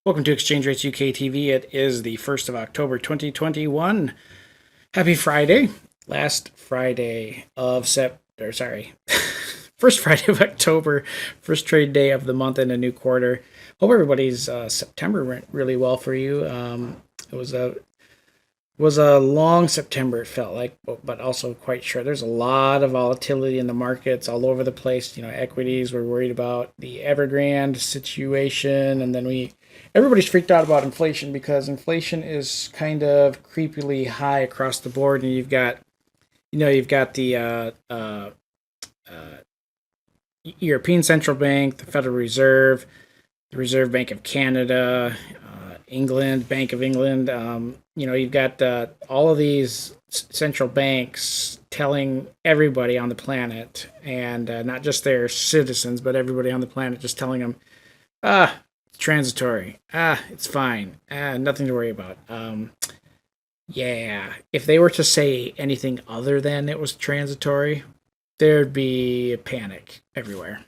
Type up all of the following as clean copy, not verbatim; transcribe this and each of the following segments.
Welcome to Exchange Rates UK TV. It is the 1st of October 2021. Happy Friday. Last Friday of first Friday of October, first trade day of the month in a new quarter. Hope everybody's September went really well for you. It was a long September, it felt like, but also quite short. There's a lot of volatility in the markets all over the place. Equities, we're worried about the Evergrande situation, and then everybody's freaked out about inflation because inflation is kind of creepily high across the board, and you've got the European Central Bank, the Federal Reserve, the Reserve Bank of Canada, England, Bank of England. You've got all of these central banks telling everybody on the planet, and not just their citizens, but everybody on the planet, just telling them, it's transitory. It's fine. Nothing to worry about. Yeah, if they were to say anything other than it was transitory, there'd be a panic everywhere.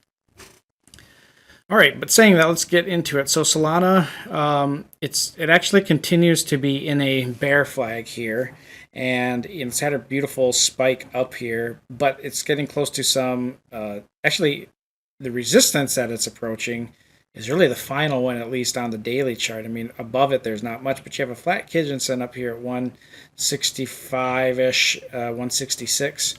All right, but saying that, let's get into it. So Solana, it actually continues to be in a bear flag here, and it's had a beautiful spike up here, but it's getting close to some. Actually, the resistance that it's approaching is really the final one, at least on the daily chart. I mean, above it, there's not much, but you have a flat Kijun up here at 165-ish, 166.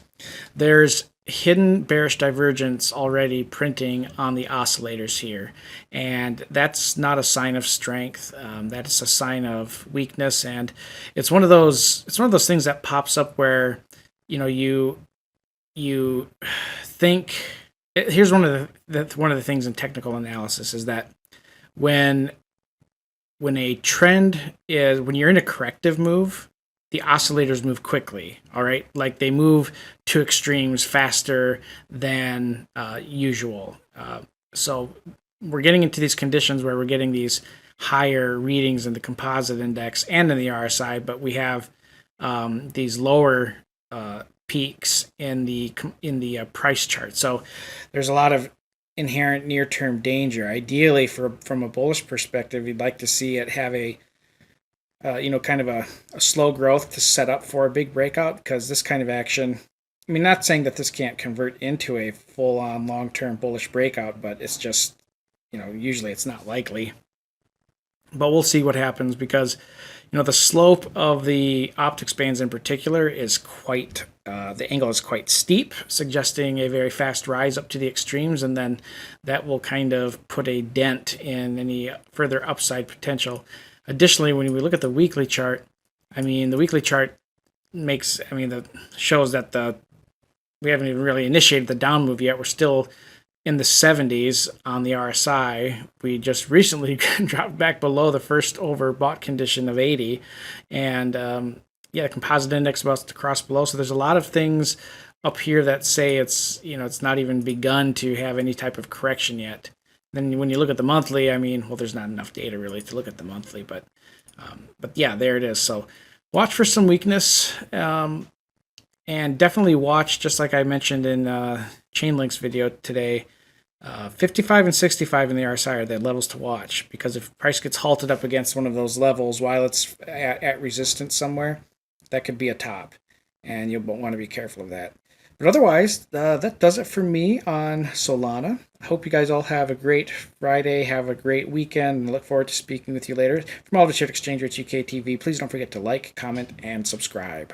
There's hidden bearish divergence already printing on the oscillators here, and that's not a sign of strength. That's a sign of weakness, and it's one of those things that pops up where you think. Here's one of the things in technical analysis is that when a trend is, when you're in a corrective move, the oscillators move quickly, all right? Like they move to extremes faster than usual. So we're getting into these conditions where we're getting these higher readings in the composite index and in the RSI, but we have these lower peaks in the price chart. So there's a lot of inherent near-term danger. Ideally, from a bullish perspective, you'd like to see it have a kind of a slow growth to set up for a big breakout, because this kind of action, I mean, not saying that this can't convert into a full-on long-term bullish breakout, but it's just, usually it's not likely. But we'll see what happens, because the slope of the optics bands in particular is quite, the angle is quite steep, suggesting a very fast rise up to the extremes, and then that will kind of put a dent in any further upside potential. Additionally, when we look at the weekly chart, the weekly chart shows that we haven't even really initiated the down move yet. We're still in the 70s on the RSI. We just recently dropped back below the first overbought condition of 80, and the composite index about to cross below. So there's a lot of things up here that say it's not even begun to have any type of correction yet. Then when you look at the monthly, there's not enough data really to look at the monthly, but yeah, there it is. So watch for some weakness, and definitely watch, just like I mentioned in Chainlink's video today, 55 and 65 in the RSI are the levels to watch, because if price gets halted up against one of those levels while it's at resistance somewhere, that could be a top, and you'll want to be careful of that. But otherwise, that does it for me on Solana. I hope you guys all have a great Friday, have a great weekend, and look forward to speaking with you later. From all of us here at Exchange Rates UK TV, please don't forget to like, comment, and subscribe.